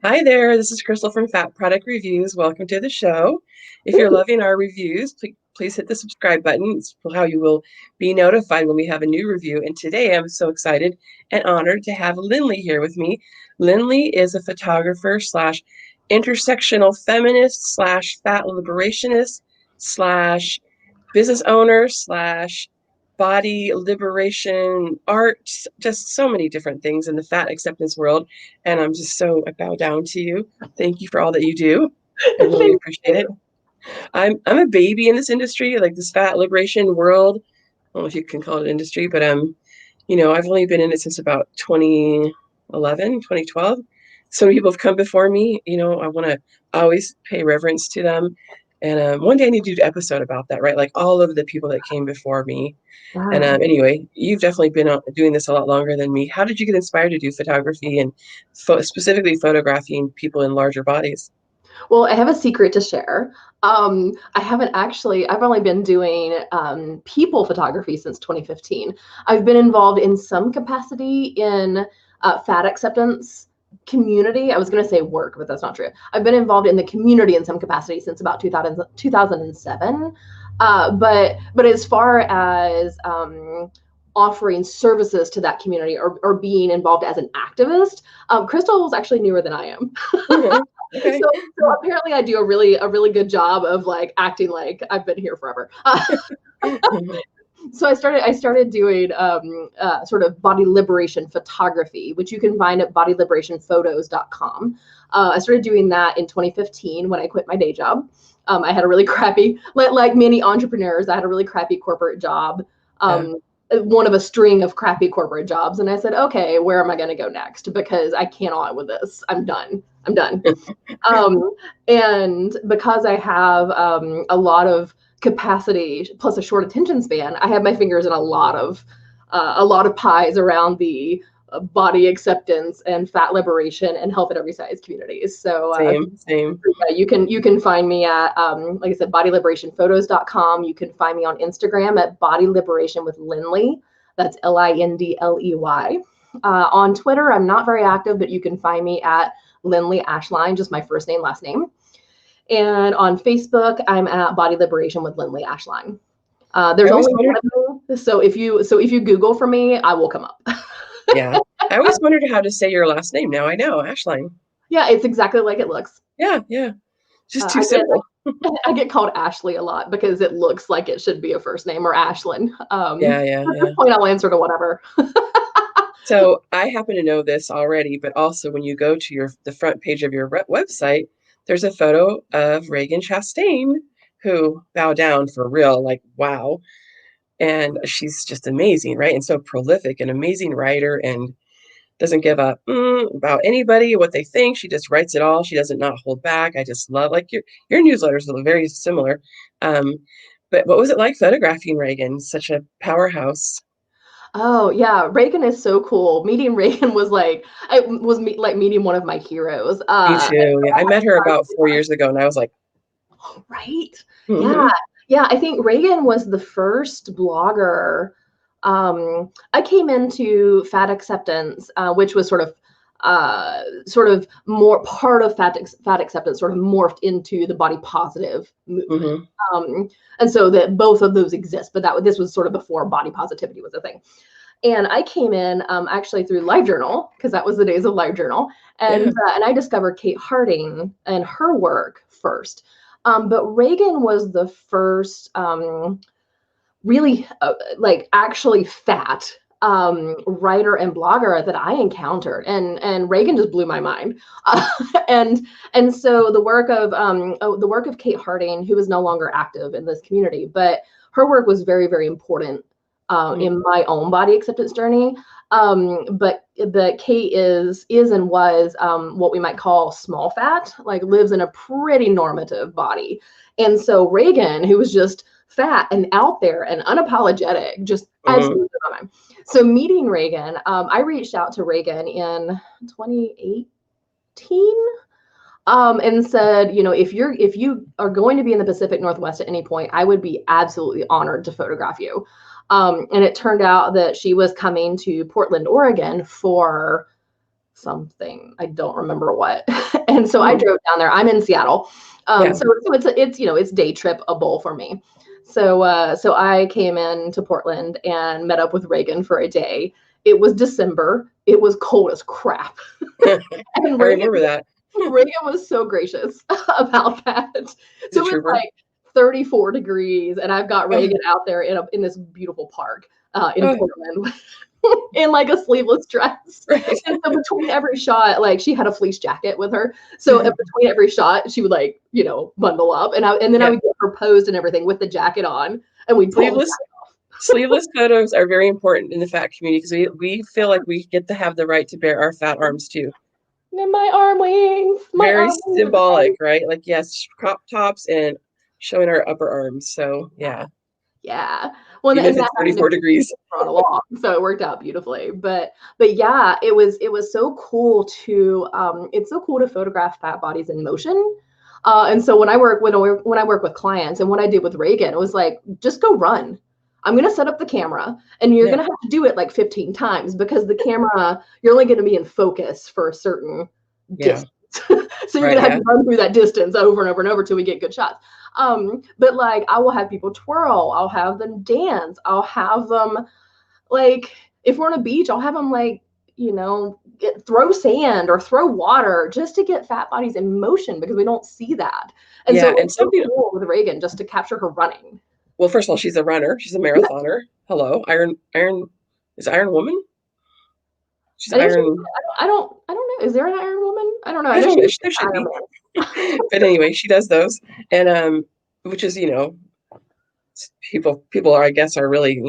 Hi there, this is Crystal from Fat Product Reviews. Welcome to the show. If you're loving our reviews, please hit the subscribe button. It's how you will be notified when we have a new review. And today I'm so excited and honored to have Lindley here with me. Lindley is a photographer slash intersectional feminist slash fat liberationist slash business owner slash body liberation art, just so many different things in the fat acceptance world. And I bow down to you. Thank you for all that you do. I really Thank appreciate it. you. I'm a baby in this industry, like this fat liberation world. I don't know if you can call it industry, but I've only been in it since about 2011, 2012. So many people have come before me. I want to always pay reverence to them. And one day I need to do an episode about that, right? Like all of the people that came before me. And Wow. anyway, you've definitely been doing this a lot longer than me. How did you get inspired to do photography and specifically photographing people in larger bodies? Well, I have a secret to share. I've only been doing people photography since 2015. I've been involved in some capacity in fat acceptance community. I was going to say work, but that's not true. I've been involved in the community in some capacity since about 2007. But as far as offering services to that community or being involved as an activist, Crystal was actually newer than I am. Mhm. Okay. So apparently I do a really good job of like acting like I've been here forever. So I started doing sort of body liberation photography, which you can find at bodyliberationphotos.com. I started doing that in 2015 when I quit my day job. I had a really crappy, like many entrepreneurs, I had a really crappy corporate job. Yeah. One of a string of crappy corporate jobs. And I said, okay, where am I going to go next? Because I cannot with this. I'm done. I'm done. And because I have a lot of capacity plus a short attention span, I have my fingers in a lot of pies around the body acceptance and fat liberation and health at every size communities. Same, same. Yeah, you can find me at like I said, bodyliberationphotos.com. You can find me on Instagram at Body Liberation with Lindley. That's Lindley. On Twitter, I'm not very active, but you can find me at Lindley Ashline, just my first name, last name. And on Facebook, I'm at Body Liberation with Lindley Ashline. I There's always only one wondered, of them, so if you Google for me, I will come up. yeah. I always wondered how to say your last name. Now I know, Ashline. Yeah, it's exactly like it looks. Yeah, yeah. Just too I get simple. I get called Ashley a lot because it looks like it should be a first name or Ashlyn. Yeah, yeah, At this yeah. point, I'll answer to whatever. So I happen to know this already, but also when you go to the front page of your website, there's a photo of Ragen Chastain, who bow down for real, like wow. And she's just amazing, right? And so prolific, an amazing writer, and doesn't give up about anybody, what they think. She just writes it all. She doesn't not hold back. I just love like your newsletters are very similar. Um, but what was it like photographing Reagan? Such a powerhouse. Oh yeah, Reagan is so cool. Meeting Reagan was like like meeting one of my heroes. Me too. Yeah, I met her about 4 years ago, and I was like, Right? Yeah, hmm yeah. I think Reagan was the first blogger. I came into fat acceptance, which was sort of more part of fat acceptance, sort of morphed into the body positive movement. hmm Um, and so that both of those exist, but this was sort of before body positivity was a thing. And I came in actually through LiveJournal because that was the days of LiveJournal, yeah. and I discovered Kate Harding and her work first. But Reagan was the first really like actually fat writer and blogger that I encountered, and Reagan just blew my mind. And so the work of Kate Harding, who is no longer active in this community, but her work was very, very important in my own body acceptance journey. But Kate is and was what we might call small fat, like lives in a pretty normative body. And so Reagan, who was just fat and out there and unapologetic, just hmm absolutely fine. So meeting Reagan, I reached out to Reagan in 2018 and said, if you are going to be in the Pacific Northwest at any point, I would be absolutely honored to photograph you. And it turned out that she was coming to Portland, Oregon for something. I don't remember what. And so I drove down there. I'm in Seattle. So it's it's day trip-able for me. So I came into Portland and met up with Ragen for a day. It was December. It was cold as crap. I remember that. Reagan was so gracious about that. So it was like 34 degrees, and I've got Reagan out there in this beautiful park in Portland in like a sleeveless dress. Right. And so between every shot, like she had a fleece jacket with her. So between every shot, she would like, bundle up, and then I would get her posed and everything with the jacket on, and we'd pull the jacket off. Sleeveless photos are very important in the fat community because we feel like we get to have the right to bear our fat arms too. And my arm wings. Very symbolic, right? Like, yes, crop tops and showing our upper arms. So, yeah. Yeah. Well, even if it's 34 degrees. Along, so it worked out beautifully. But yeah, it was so cool to it's so cool to photograph fat bodies in motion. And so when I work with clients, and what I did with Reagan, it was like, just go run. I'm going to set up the camera, and you're going to have to do it like 15 times because the camera, you're only going to be in focus for a certain distance. So you're going to have to run through that distance over and over and over till we get good shots. But like, I will have people twirl. I'll have them dance. I'll have them like, if we're on a beach, I'll have them like, throw sand or throw water just to get fat bodies in motion because we don't see that. And so it's so cool with Reagan just to capture her running. Well, first of all, she's a runner. She's a marathoner. Hello, Iron is Iron Woman. She's Iron. I don't know. Is there an Iron Woman? I don't know. I don't know. There should be. But anyway, she does those, and which is people are, I guess, are really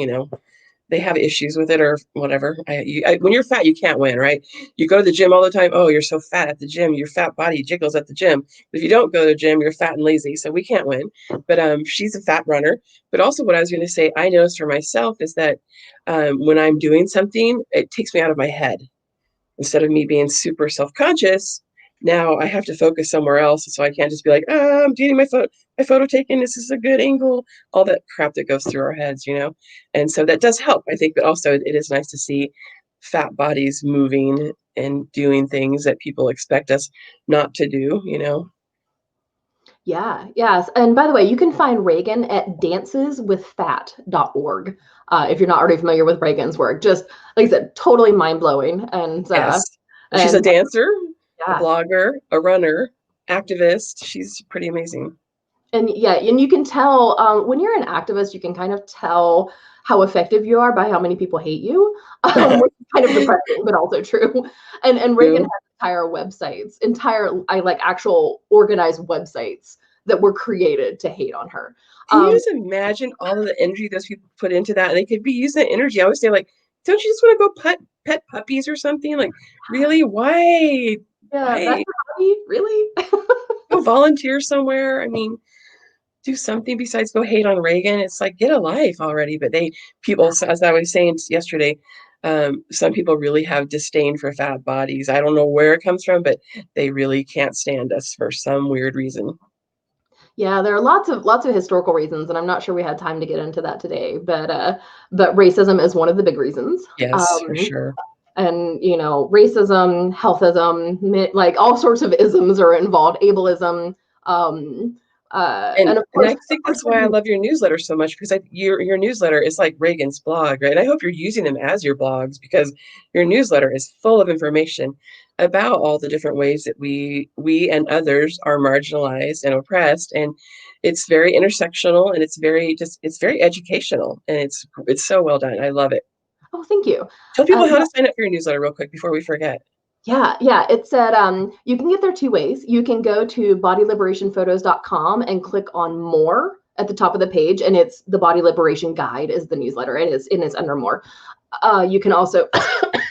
they have issues with it or whatever. When you're fat, you can't win, right? You go to the gym all the time. Oh, you're so fat at the gym. Your fat body jiggles at the gym. But if you don't go to the gym, you're fat and lazy. So we can't win. But she's a fat runner. But also what I was going to say, I noticed for myself is that when I'm doing something, it takes me out of my head. Instead of me being super self-conscious, now I have to focus somewhere else. So I can't just be like, I'm getting my photo taken. This is a good angle. All that crap that goes through our heads, And so that does help, I think. But also it is nice to see fat bodies moving and doing things that people expect us not to do, Yeah, yes. And by the way, you can find Reagan at danceswithfat.org. If you're not already familiar with Reagan's work, just like I said, totally mind-blowing. And yes. She's a dancer, a blogger, a runner, activist. She's pretty amazing. And and you can tell when you're an activist, you can kind of tell how effective you are by how many people hate you, which is kind of depressing, but also true. And Reagan has entire websites, actual organized websites that were created to hate on her. Can you just imagine all of the energy those people put into that? And they could be using that energy. I always say, like, don't you just want to go pet puppies or something? Like, really? Why? Yeah, that's a hobby? Really? Go volunteer somewhere. I mean, do something besides go hate on Reagan. It's like, get a life already. But people, as I was saying yesterday, some people really have disdain for fat bodies. I don't know where it comes from, but they really can't stand us for some weird reason. Yeah, there are lots of historical reasons, and I'm not sure we had time to get into that today. But racism is one of the big reasons. Yes, for sure. And racism, healthism, like all sorts of isms are involved. Ableism. And of course, I think that's why I love your newsletter so much, because your newsletter is like Reagan's blog, right? And I hope you're using them as your blogs, because your newsletter is full of information about all the different ways that we and others are marginalized and oppressed. And it's very intersectional, and it's very educational, and it's so well done. I love it. Oh, thank you. Tell people how to sign up for your newsletter real quick before we forget. Yeah. It's at you can get there two ways. You can go to bodyliberationphotos.com and click on more at the top of the page, and it's the Body Liberation Guide is the newsletter. It is under more. You can also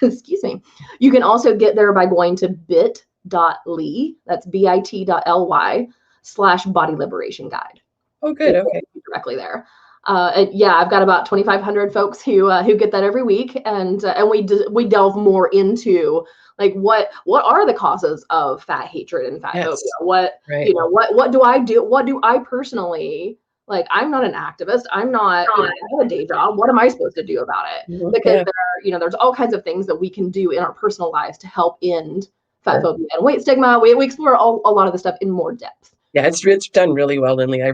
excuse me. You can also get there by going to bit.ly, that's bit.ly/Body Liberation Guide. Oh, good. Okay. Directly there. I've got about 2,500 folks who get that every week, and we delve more into like what are the causes of fat hatred and fat phobia? What do I do? What do I personally Like, I'm not an activist. I'm not, I have a day job. What am I supposed to do about it? Because Yeah. there's all kinds of things that we can do in our personal lives to help end fat phobia and weight stigma. We explore a lot of the stuff in more depth. Yeah, it's done really well, Lindley. I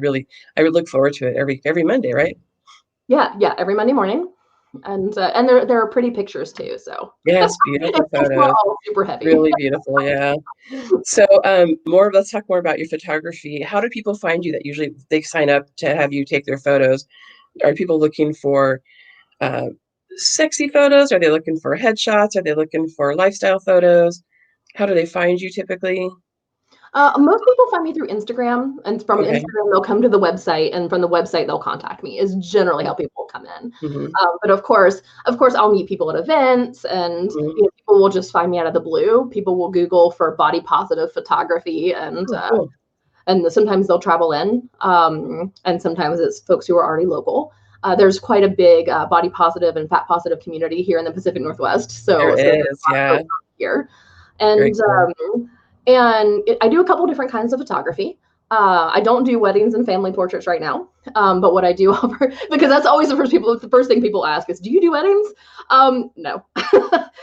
would look forward to it every Monday, right? Yeah, every Monday morning. And there are pretty pictures too. So Yes, beautiful it's not photos. all super heavy. Really beautiful, yeah. So let's talk more about your photography. How do people find you that usually they sign up to have you take their photos? Are people looking for sexy photos? Are they looking for headshots? Are they looking for lifestyle photos? How do they find you typically? Most people find me through Instagram, and from Okay. Instagram they'll come to the website, and from the website they'll contact me. Is generally how people come in. Mm-hmm. But of course, I'll meet people at events, and Mm-hmm. people will just find me out of the blue. People will Google for body positive photography, and Oh, cool. sometimes they'll travel in, and sometimes it's folks who are already local. There's quite a big body positive and fat positive community here in the Pacific Northwest, There so is, yeah. here, Very and cool. I do a couple different kinds of photography. I don't do weddings and family portraits right now, but what I do offer, because that's always the first thing people ask is, do you do weddings? No.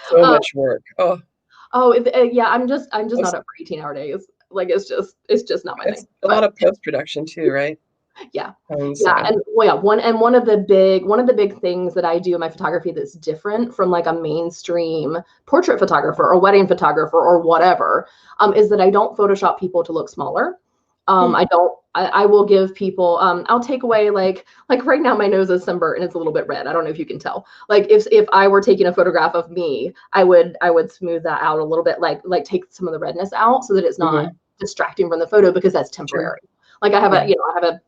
So much work. Oh, Yeah, I'm just post, not up for 18-hour days. Like, it's just not my it's thing. a But lot of post-production too, right? yeah, So and one of the big things that I do in my photography that's different from like a mainstream portrait photographer or wedding photographer or whatever, is that I don't Photoshop people to look smaller. I will give people, I'll take away like right now my nose is sunburnt and it's a little bit red. I don't know if you can tell. Like, if I were taking a photograph of me, I would smooth that out a little bit, like take some of the redness out so that it's not mhm. distracting from the photo, because that's Sure. temporary. Like, I have a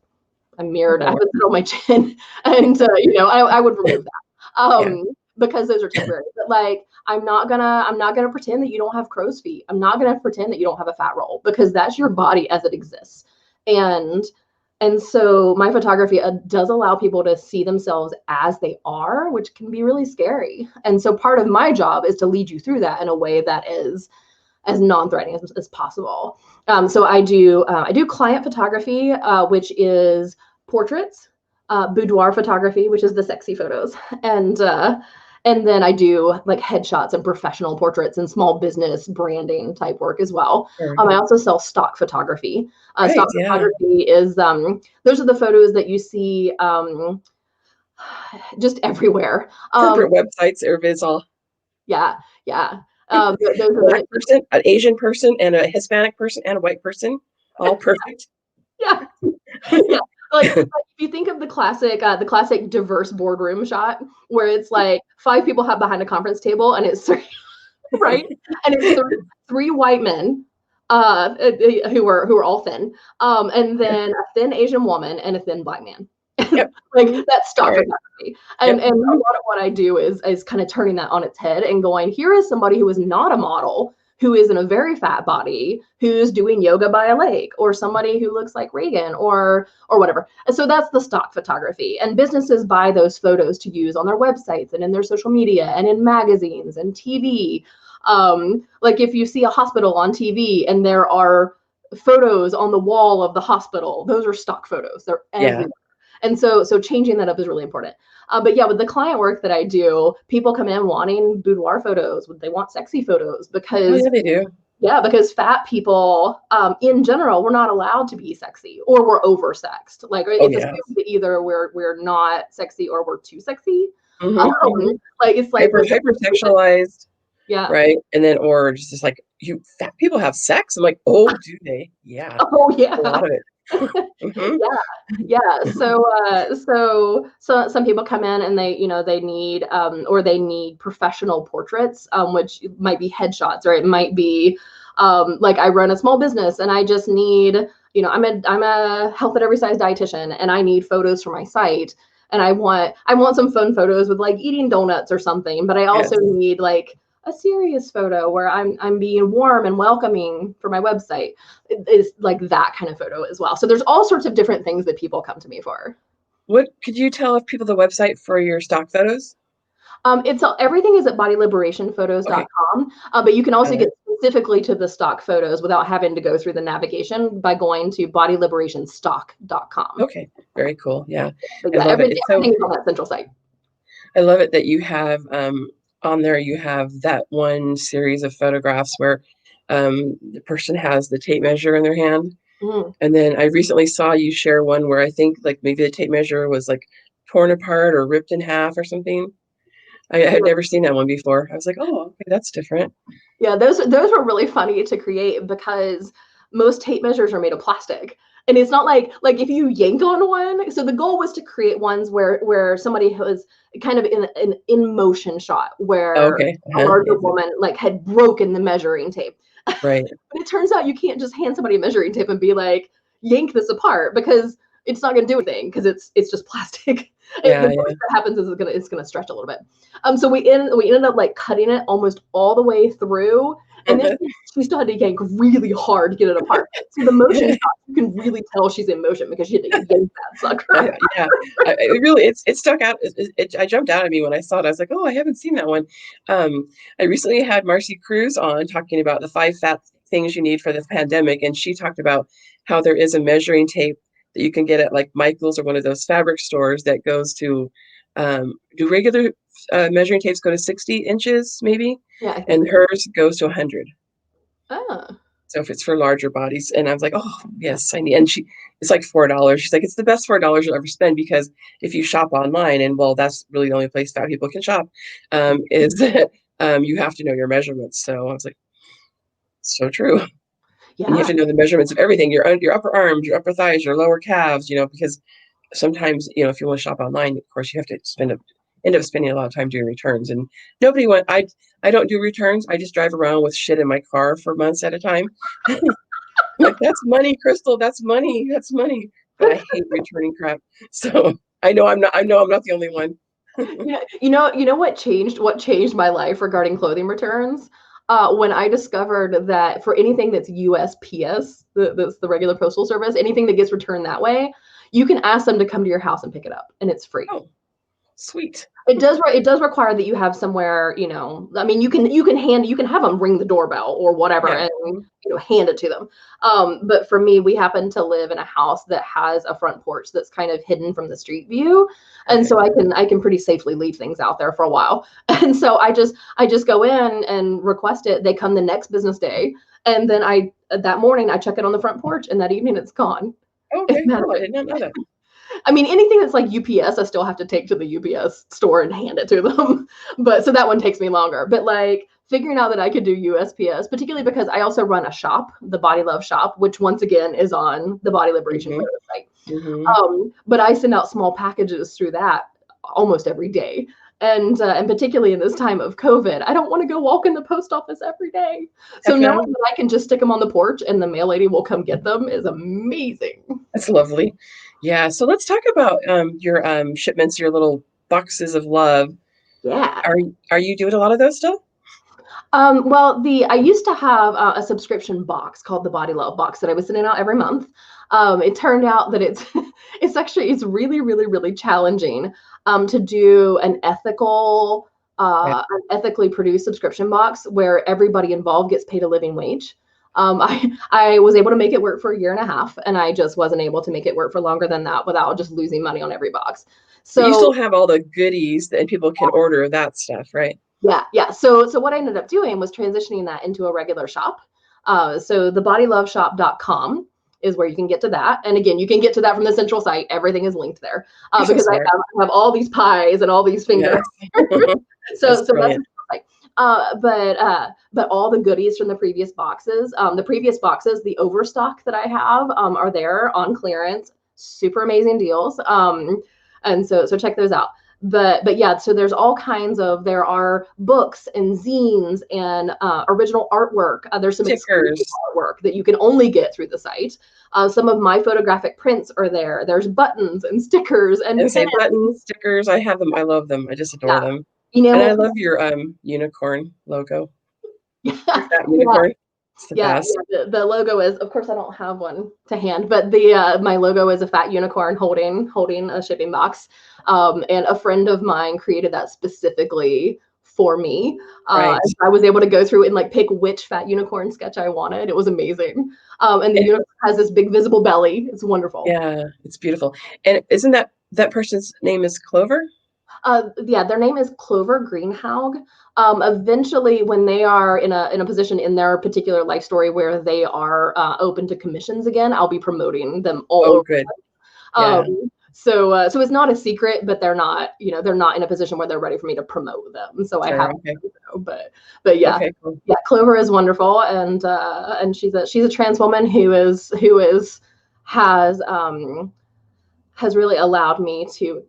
mirrored, I More. have a zit on my chin, and I would remove that, Yeah. because those are temporary. But like, I'm not gonna pretend that you don't have crow's feet. I'm not gonna pretend that you don't have a fat roll, because that's your body as it exists. And so my photography does allow people to see themselves as they are, which can be really scary. And so part of my job is to lead you through that in a way that is as non-threatening as possible. So I do client photography, which is portraits, boudoir photography, which is the sexy photos, and then I do like headshots and professional portraits and small business branding type work as well. Sure. I also sell stock photography. Right. Stock Yeah. photography is those are the photos that you see just everywhere. Corporate websites, everybody's all Yeah, yeah. a Those are black person, an Asian person, and a Hispanic person, and a white person, all perfect. yeah. Yeah, like if you think of the classic diverse boardroom shot, where it's like 5 people have behind a conference table, and it's right, and it's three white men, who are all thin, and then a thin Asian woman and a thin black man. Yep. Like, that's stock Right. photography, Yep. and a lot of what I do is kind of turning that on its head and going, here is somebody who is not a model, who is in a very fat body, who's doing yoga by a lake, or somebody who looks like Reagan, or whatever. And so that's the stock photography. And businesses buy those photos to use on their websites and in their social media and in magazines and TV. Like, if you see a hospital on TV and there are photos on the wall of the hospital, those are stock photos. They're everywhere. Yeah. And so changing that up is really important. But yeah, with the client work that I do, people come in wanting boudoir photos. They want sexy photos, Oh, because yeah, they do. because fat people, in general, we're not allowed to be sexy, or we're oversexed. Like, Oh, it's yeah. assumed that either we're not sexy or we're too sexy. Mm-hmm. Like, it's like Hypersexualized, yeah. right? And then, or just like, you fat people have sex. I'm like, oh, do they? Yeah, Oh a yeah. lot of it. Mm-hmm. Yeah. So some people come in and they need, or they need professional portraits, which might be headshots, or it might be, like, I run a small business and I just need, I'm a health at every size dietitian, and I need photos for my site, and I want some fun photos with like eating donuts or something, but I Yes. also need like a serious photo where I'm being warm and welcoming for my website. It's like that kind of photo as well. So there's all sorts of different things that people come to me for. What could you tell people the website for your stock photos? Everything is at Okay. bodyliberationphotos.com, but you can also Got get it. specifically to the stock photos without having to go through the navigation by going to bodyliberationstock.com. Okay, very cool. Yeah, But I yeah, love it. It's so, everything is on that central site. I love it that you have on there, you have that one series of photographs where the person has the tape measure in their hand. Mm. And then I recently saw you share one where I think like maybe the tape measure was like torn apart or ripped in half or something. I had never seen that one before. I was like, oh, okay, that's different. Yeah, those were really funny to create because most tape measures are made of plastic. And it's not like if you yank on one. So the goal was to create ones where somebody was kind of in an in motion shot Oh, where okay. a larger Yeah. woman like had broken the measuring tape. Right. But it turns out you can't just hand somebody a measuring tape and be like, yank this apart, because it's not going to do anything because it's just plastic. Yeah, The yeah. worst that happens is it's gonna stretch a little bit. So we ended up like cutting it almost all the way through, and then she still had to yank really hard to get it apart. So the motion shot, you can really tell she's in motion because she had to yank that sucker. Yeah, it really it stuck out. I jumped out at me when I saw it. I was like, oh, I haven't seen that one. I recently had Marcy Cruz on talking about the 5 fat things you need for this pandemic, and she talked about how there is a measuring tape that you can get at like Michael's or one of those fabric stores that goes to do regular measuring tapes go to 60 inches maybe, Yeah, I think and so. hers goes to 100. Ah. So if it's for larger bodies, and I was like, oh yes, I need. And it's like $4. She's like, it's the best $4 you'll ever spend because if you shop online, and well, that's really the only place fat people can shop, is that you have to know your measurements. So I was like, so true. And you have Yeah. to know the measurements of everything: your upper arms, your upper thighs, your lower calves. Because sometimes if you want to shop online, of course you have to end up spending a lot of time doing returns, and nobody want I don't do returns. I just drive around with shit in my car for months at a time. Like, that's money, Crystal. That's money. That's money. But I hate returning crap. So I know I'm not the only one. Yeah, what changed my life regarding clothing returns? When I discovered that for anything that's USPS, that's the regular postal service, anything that gets returned that way, you can ask them to come to your house and pick it up, and it's free. Oh, sweet. It does require that you have somewhere, I mean, you can have them ring the doorbell or whatever, Yeah. and hand it to them. But for me, we happen to live in a house that has a front porch that's kind of hidden from the street view, and so I can pretty safely leave things out there for a while. And so I just go in and request it. They come the next business day, and then that morning I check it on the front porch, and that evening it's gone. Okay, cool. I did not know that. I mean, anything that's like UPS, I still have to take to the UPS store and hand it to them. But so that one takes me longer. But like figuring out that I could do USPS, particularly because I also run a shop, the Body Love Shop, which once again is on the Body Liberation website. But I send out small packages through that almost every day. And particularly in this time of COVID, I don't want to go walk in the post office every day. So knowing that I can just stick them on the porch and the mail lady will come get them is amazing. That's lovely. Yeah. So let's talk about your shipments, your little boxes of love. Yeah. Are you doing a lot of those still? Well, I used to have a subscription box called the Body Love box that I was sending out every month. It turned out that it's really, really, really challenging to do an ethically produced subscription box where everybody involved gets paid a living wage. I was able to make it work for a year and a half, and I just wasn't able to make it work for longer than that without just losing money on every box. But you So still have all the goodies and people can order that stuff, right? yeah. So what I ended up doing was transitioning that into a regular shop. So the bodyloveshop.com is where you can get to that. And again, you can get to that from the central site. Everything is linked there because I have all these pies and all these fingers. Yes. So that's the site. But all the goodies from the previous boxes, the overstock that I have are there on clearance. Super amazing deals. And so check those out. But yeah, so there are books and zines and original artwork. There's some exclusive artwork that you can only get through the site. Some of my photographic prints are there. There's buttons and stickers and buttons, stickers. I have them. I love them. I just adore them. And I love your unicorn logo. That unicorn. It's the best. The logo is, of course, I don't have one to hand, but my logo is a fat unicorn holding a shipping box. And a friend of mine created that specifically for me. Right. I was able to go through and like pick which fat unicorn sketch I wanted. It was amazing. And the unicorn has this big visible belly. It's wonderful. Yeah, it's beautiful. And isn't that person's name is Clover? Yeah, their name is Clover Greenhaug. Eventually, when they are in a position in their particular life story where they are open to commissions again, I'll be promoting them all Oh, over. good. Um, Yeah. so it's not a secret, but they're not in a position where they're ready for me to promote them. So I have, Sure. Okay. but yeah, Okay, cool. yeah, Clover is wonderful, and she's a trans woman who has really allowed me to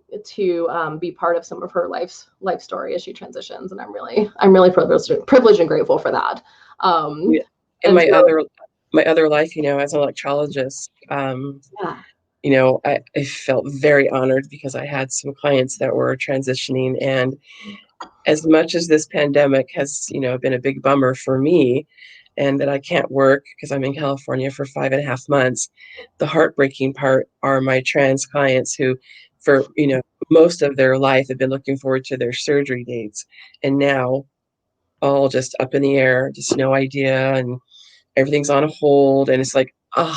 be part of some of her life story as she transitions, and I'm really privileged and grateful for that. Yeah. In And so, my other life, as an electrologist, yeah, I felt very honored because I had some clients that were transitioning, and as much as this pandemic has, been a big bummer for me, and that I can't work because I'm in California for 5.5 months, the heartbreaking part are my trans clients who, for, most of their life have been looking forward to their surgery dates. And now all just up in the air, just no idea. And everything's on hold. And it's like, my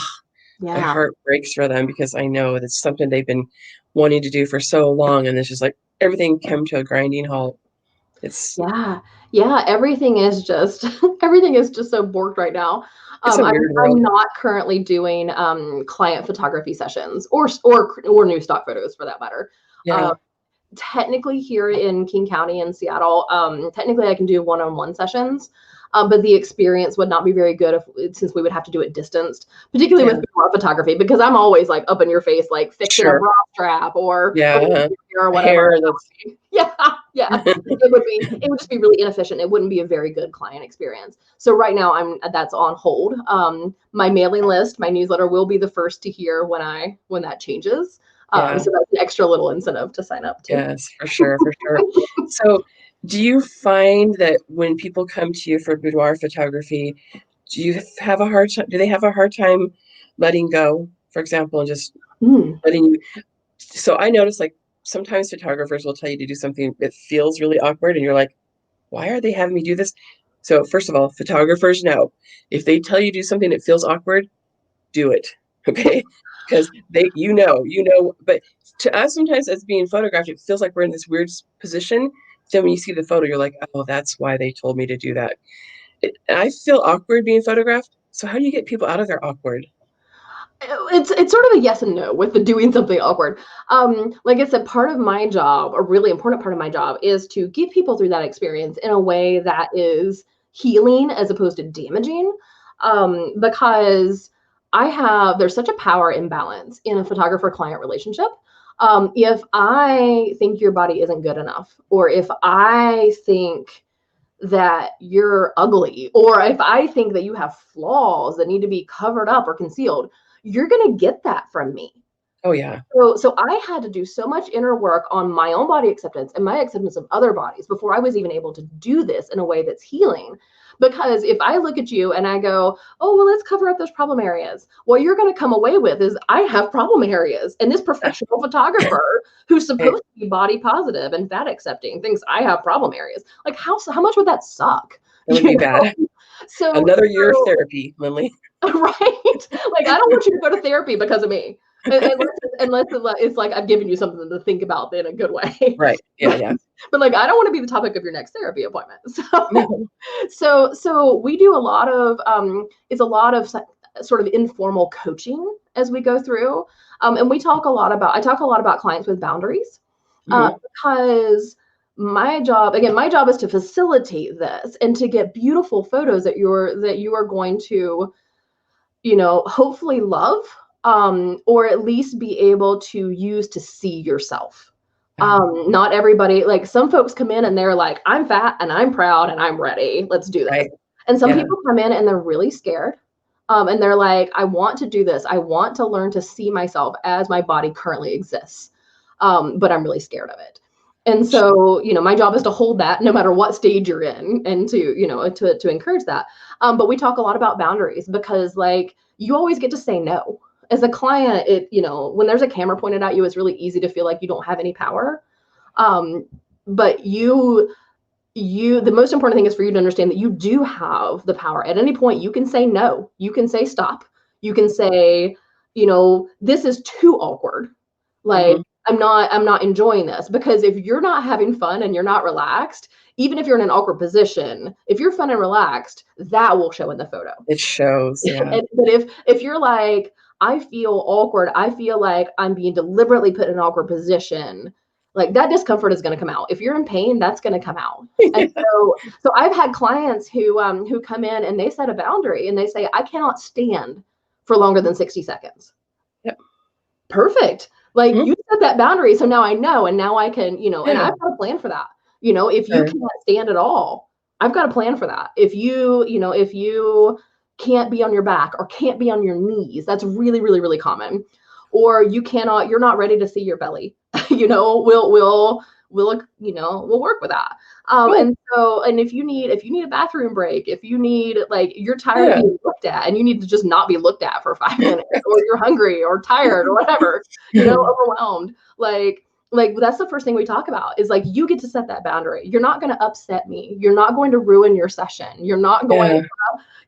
yeah. heart breaks for them because I know that's something they've been wanting to do for so long. And it's just like everything came to a grinding halt. It's Yeah. Yeah. Everything is just everything is just so borked right now. it's a weird I'm world. not currently doing client photography sessions or new stock photos for that matter. Yeah, Um, Technically here in King County in Seattle, technically I can do one-on-one sessions, but the experience would not be very good since we would have to do it distanced, particularly yeah, with before photography, because I'm always like up in your face, like fixing a sure. bra strap or Yeah, or whatever. hair that's Yeah, yeah. It would just be really inefficient. It wouldn't be a very good client experience. So right now that's on hold. My mailing list, my newsletter will be the first to hear when that changes. yeah, So that's an extra little incentive to sign up to. yes, for sure, for sure. So, do you find that when people come to you for boudoir photography, do they have a hard time letting go, for example, and just Mm. letting you so I notice, like, sometimes photographers will tell you to do something that feels really awkward, and you're like, "Why are they having me do this?" So, first of all, photographers know, if they tell you to do something that feels awkward, do it, okay? Because but to us, sometimes as being photographed, it feels like we're in this weird position. Then when you see the photo, you're like, "Oh, that's why they told me to do that." I feel awkward being photographed. So how do you get people out of their awkward? It's sort of a yes and no with the doing something awkward. Like I said, part of my job, a really important part of my job, is to get people through that experience in a way that is healing as opposed to damaging. Because there's such a power imbalance in a photographer-client relationship. If I think your body isn't good enough, or if I think that you're ugly, or if I think that you have flaws that need to be covered up or concealed, you're going to get that from me. Oh yeah, So I had to do so much inner work on my own body acceptance and my acceptance of other bodies before I was even able to do this in a way that's healing. Because if I look at you and I go, oh, well, let's cover up those problem areas, what you're going to come away with is I have problem areas. And this professional photographer who's it, supposed to be body positive and fat accepting thinks I have problem areas. Like, how much would that suck? that would You be know? bad. So, Another year of so therapy, Lindley. right? Like, I don't want you to go to therapy because of me. Unless it's like I've given you something to think about in a good way. Right. Yeah, but, yeah. but like I don't want to be the topic of your next therapy appointment. No. So we do a lot of it's a lot of sort of informal coaching as we go through. And I talk a lot about clients with boundaries, Mhm. because my job is to facilitate this and to get beautiful photos that you are going to, hopefully love, or at least be able to use to see yourself. Yeah, Not everybody, like some folks come in and they're like, I'm fat and I'm proud and I'm ready. Let's do this. right. And some Yeah. people come in and they're really scared. And they're like, I want to do this. I want to learn to see myself as my body currently exists. But I'm really scared of it. And so, my job is to hold that no matter what stage you're in and to encourage that. But we talk a lot about boundaries because like you always get to say no. As a client, when there's a camera pointed at you, it's really easy to feel like you don't have any power. But the most important thing is for you to understand that you do have the power. At any point, you can say no. You can say stop. You can say, this is too awkward. Like, Mm-hmm. I'm not enjoying this. Because if you're not having fun and you're not relaxed, even if you're in an awkward position, if you're fun and relaxed, that will show in the photo. It shows, yeah. But if you're like, I feel awkward, I feel like I'm being deliberately put in an awkward position, like that discomfort is going to come out. If you're in pain, that's going to come out. And so I've had clients who come in and they set a boundary and they say, I cannot stand for longer than 60 seconds. Yep. Perfect. Like Mm-hmm. you set that boundary. So now I know, and now I can, and Yeah. I've got a plan for that. If you can't stand at all, I've got a plan for that. If you can't be on your back or can't be on your knees, that's really, really, really common. Or you're not ready to see your belly. We'll work with that. Cool. And if you need a bathroom break, if you need, like, you're tired of Yeah. being looked at and you need to just not be looked at for 5 minutes, or you're hungry or tired or whatever, overwhelmed, like that's the first thing we talk about is, like, you get to set that boundary. You're not going to upset me. You're not going to ruin your session. You're not going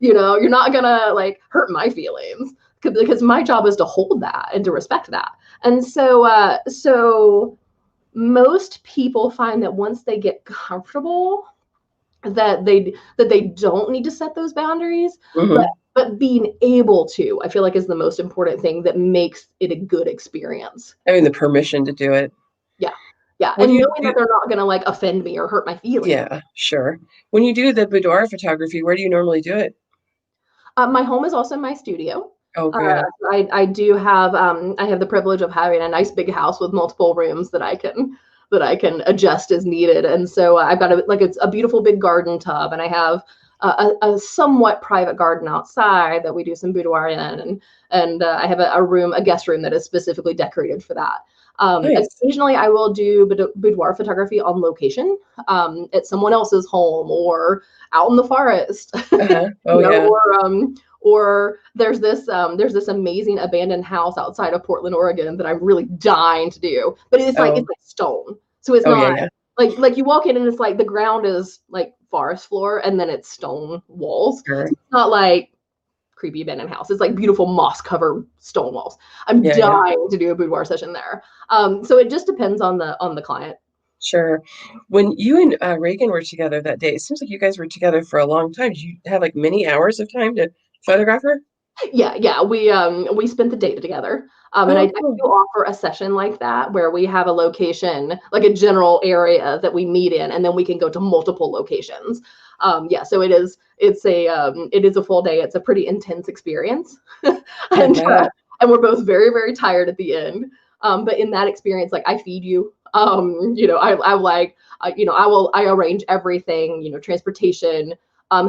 Yeah. you're not going to, like, hurt my feelings, because my job is to hold that and to respect that. And so most people find that once they get comfortable, that they don't need to set those boundaries, Mm-hmm. but being able to, I feel like, is the most important thing that makes it a good experience. Having the permission to do it. Yeah, What do and you knowing do? that they're not going to, like, offend me or hurt my feelings. Yeah, sure. When you do the boudoir photography, where do you normally do it? My home is also my studio. Oh, Uh, yeah. I do have I have the privilege of having a nice big house with multiple rooms that I can adjust as needed. And so I've got it's a beautiful big garden tub, and I have a somewhat private garden outside that we do some boudoir in, and I have a guest room that is specifically decorated for that. Nice. Occasionally, I will do boudoir photography on location, at someone else's home or out in the forest, Uh-huh. Oh, yeah. or there's this amazing abandoned house outside of Portland, Oregon, that I'm really dying to do. But it's like Oh, stone, so it's oh, yeah, not yeah. like you walk in and it's like the ground is like forest floor and then it's stone walls. Sure. So it's not like creepy abandoned house. It's like beautiful moss covered stone walls. I'm Yeah, yeah. dying to do a boudoir session there. So it just depends on the client. Sure. When you and Reagan were together that day, it seems like you guys were together for a long time. Did you have like many hours of time to photograph her? Yeah. We spent the day together. And I Oh, do cool. offer a session like that where we have a location, like a general area that we meet in, and then we can go to multiple locations. Yeah, so it is a full day. It's a pretty intense experience, I and bet. and we're both very, very tired at the end. But in that experience, like, I feed you. I like, I arrange everything. Transportation,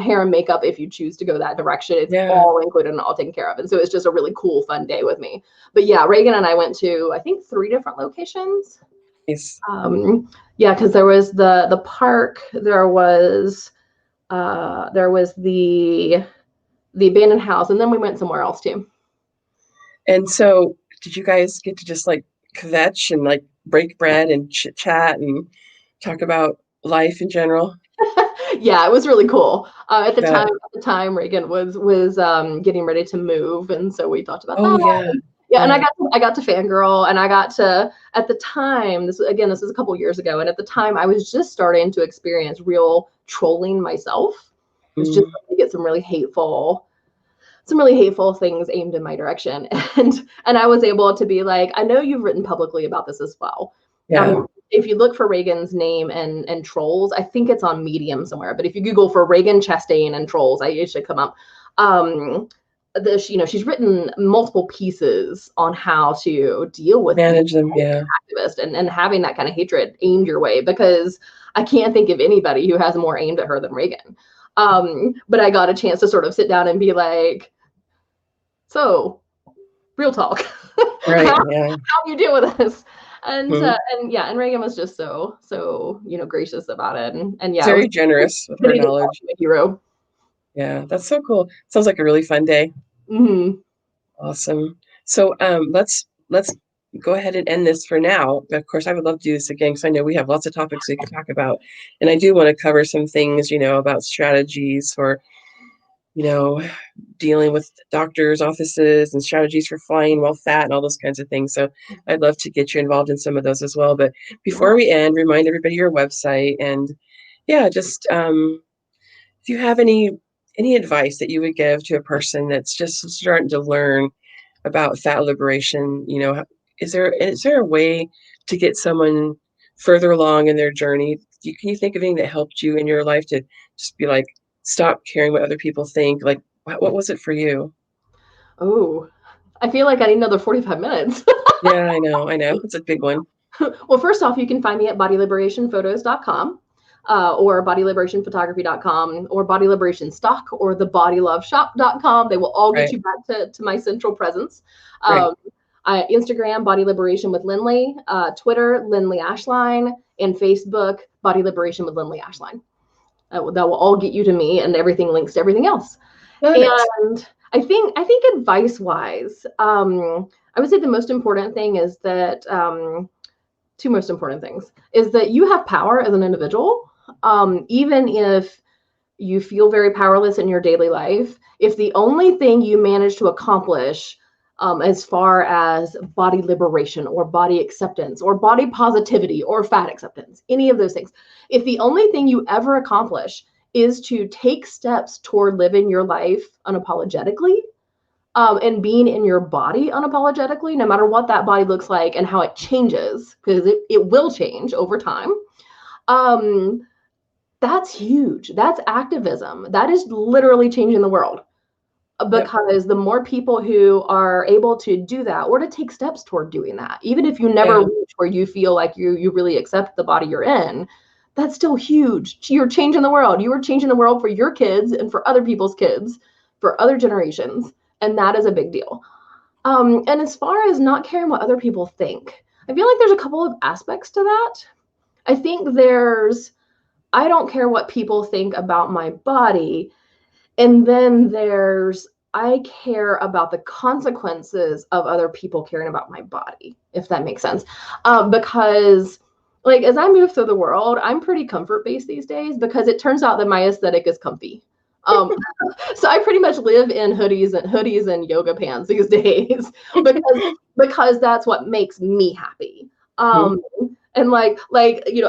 hair and makeup, if you choose to go that direction. It's Yeah. all included and all taken care of. And so it's just a really cool, fun day with me. But yeah, Reagan and I went to, I think, 3 different locations. Nice. Yeah, because there was the park, there was the abandoned house, and then we went somewhere else too. And so did you guys get to just like kvetch and like break bread and chit chat and talk about life in general? Yeah, it was really cool. At the That. time, Reagan was getting ready to move, and so we talked about Oh, that. yeah. Yeah, and Yeah. I got to fangirl, and I got to, at the time, this is a couple years ago, and at the time I was just starting to experience real trolling myself. I was just Mm, starting to get some really hateful things aimed in my direction. And I was able to be like, I know you've written publicly about this as well. yeah. If you look for Reagan's name and trolls, I think it's on Medium somewhere. But if you Google for Ragen Chastain and trolls, it should come up. Um, she's written multiple pieces on how to deal with being Manage them. Yeah. an activist and having that kind of hatred aimed your way, because I can't think of anybody who has more aimed at her than Reagan. But I got a chance to sort of sit down and be like, so, real talk. Right. how, Yeah. how you deal with this? Mhm. And yeah, and Reagan was just so gracious about it, and yeah, it was Very generous with her getting to talk knowledge. to a hero. Yeah, that's so cool. Sounds like a really fun day. Hmm. Awesome. So let's go ahead and end this for now. But of course, I would love to do this again because I know we have lots of topics we can talk about. And I do want to cover some things, about strategies for, you know, dealing with doctors' offices and strategies for flying while fat and all those kinds of things. So I'd love to get you involved in some of those as well. But Yeah. before we end, remind everybody your website and yeah, just if you have any advice that you would give to a person that's just starting to learn about fat liberation, is there a way to get someone further along in their journey? Can you think of anything that helped you in your life to just be like, stop caring what other people think? Like, what was it for you? Oh, I feel like I need another 45 minutes. Yeah, I know. It's a big one. Well, first off, you can find me at bodyliberationphotos.com. Or bodyliberationphotography.com or Body Liberation Stock or thebodyloveshop.com. They will all get Right, you back to my central presence. right. Um, Instagram, Body Liberation with Lindley, Twitter, Lindley Ashline, and Facebook, Body Liberation with Lindley Ashline. That will all get you to me, and everything links to everything else. Got it. And I think advice wise, I would say the most important thing is that two most important things is that you have power as an individual, even if you feel very powerless in your daily life. If the only thing you manage to accomplish as far as body liberation or body acceptance or body positivity or fat acceptance, any of those things, if the only thing you ever accomplish is to take steps toward living your life unapologetically, and being in your body unapologetically, no matter what that body looks like and how it changes, because it will change over time. Um, that's huge. That's activism. That is literally changing the world, Yep. because the more people who are able to do that or to take steps toward doing that, even if you never Yeah. reach where you feel like you really accept the body you're in, that's still huge. You're changing the world. You are changing the world for your kids and for other people's kids, for other generations. And that is a big deal. And as far as not caring what other people think, I feel like there's a couple of aspects to that. I think I don't care what people think about my body. And then I care about the consequences of other people caring about my body, if that makes sense. Because, like, as I move through the world, I'm pretty comfort based these days because it turns out that my aesthetic is comfy. Um, so I pretty much live in hoodies and yoga pants these days because that's what makes me happy. Mhm. And I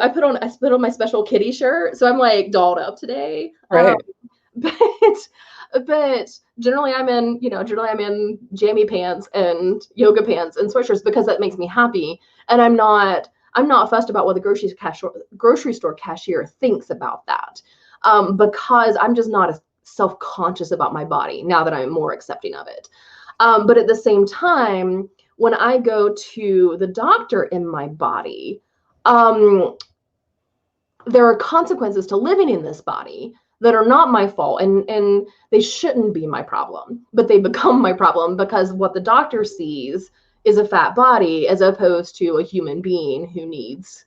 put on my special kitty shirt, so I'm like dolled up today. Right. But but generally I'm in jammy pants and yoga pants and sweatshirts because that makes me happy, and I'm not fussed about what the grocery store cashier thinks about that, because I'm just not as self-conscious about my body now that I'm more accepting of it. But at the same time, when I go to the doctor in my body, um, there are consequences to living in this body that are not my fault, and they shouldn't be my problem, but they become my problem because what the doctor sees is a fat body as opposed to a human being who needs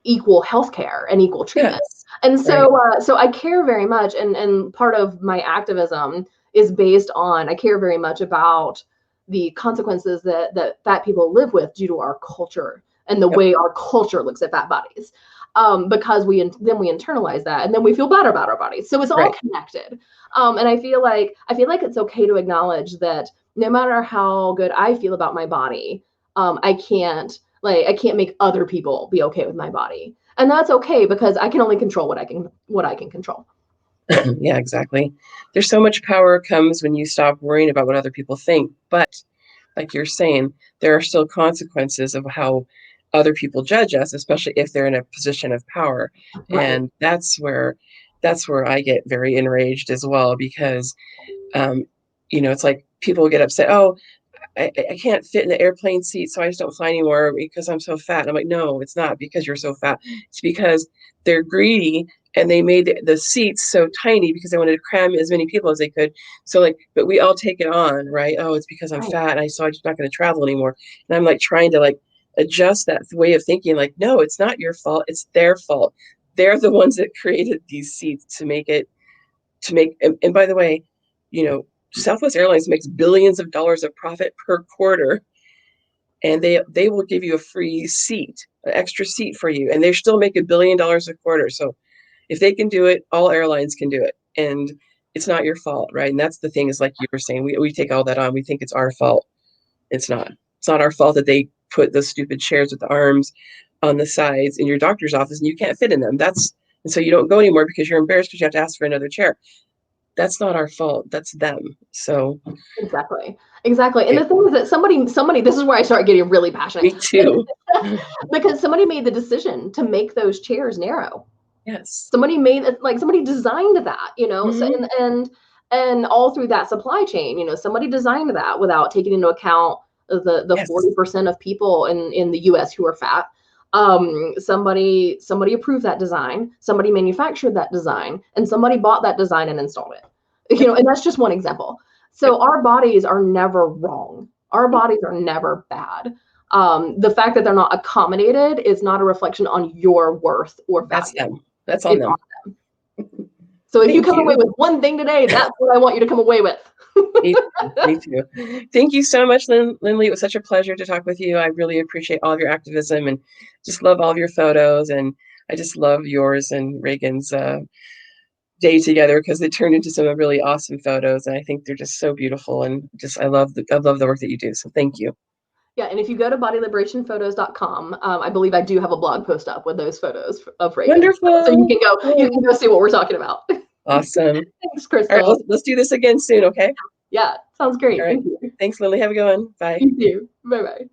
equal health care and equal treatment. Yes. And Right. so I care very much, and part of my activism is based on I care very much about the consequences that fat people live with due to our culture and the Yep. way our culture looks at fat bodies. Because we internalize that, and then we feel bad about our bodies. So it's all Right. connected. And I feel like it's okay to acknowledge that no matter how good I feel about my body, I can't make other people be okay with my body. And that's okay because I can only control what I can control. Yeah, exactly. There's so much power comes when you stop worrying about what other people think. But like you're saying, there are still consequences of how other people judge us, especially if they're in a position of power. Right. And that's where I get very enraged as well because um, it's like people get upset. Oh, I can't fit in the airplane seat, so I just don't fly anymore because I'm so fat. And I'm like, no, it's not because you're so fat. It's because they're greedy and they made the seats so tiny because they wanted to cram as many people as they could. So like, but we all take it on, right? Oh, it's because I'm Right. fat, and I'm just not going to travel anymore. And I'm like trying to like adjust that way of thinking. Like, no, it's not your fault. It's their fault. They're the ones that created these seats and by the way, Southwest Airlines makes billions of dollars of profit per quarter, and they will give you a free seat, an extra seat for you, and they still make $1 billion a quarter. So if they can do it, all airlines can do it, and it's not your fault, right? And that's the thing, is like you were saying, we take all that on. We think it's our fault. It's not. It's not our fault that they put those stupid chairs with the arms on the sides in your doctor's office and you can't fit in them. And so you don't go anymore because you're embarrassed because you have to ask for another chair. That's not our fault. That's them. So Exactly. And the thing is that somebody, this is where I start getting really passionate. me too. Because somebody made the decision to make those chairs narrow. Yes. Somebody somebody designed that, so, and all through that supply chain, somebody designed that without taking into account the Yes. 40% of people in the US who are fat. Somebody approved that design, somebody manufactured that design, and somebody bought that design and installed it. And that's just one example. So our bodies are never wrong. Our bodies are never bad. The fact that they're not accommodated is not a reflection on your worth or value. That's them. That's on them. So if you come away with one thing today, that's what I want you to come away with. Me too. Thank you so much, Lindley. It was such a pleasure to talk with you. I really appreciate all of your activism and just love all of your photos. And I just love yours and Reagan's day together, because it turned into some really awesome photos. And I think they're just so beautiful. And just I love the work that you do. So thank you. Yeah, and if you go to bodyliberationphotos.com, I believe I do have a blog post up with those photos of Reagan. Wonderful. So you can go see what we're talking about. Awesome. Thanks, Crystal. All right, let's do this again soon, okay? Yeah, sounds great. All right. Thank you. Thanks, Lily. Have a good one. Bye. You too. Bye-bye.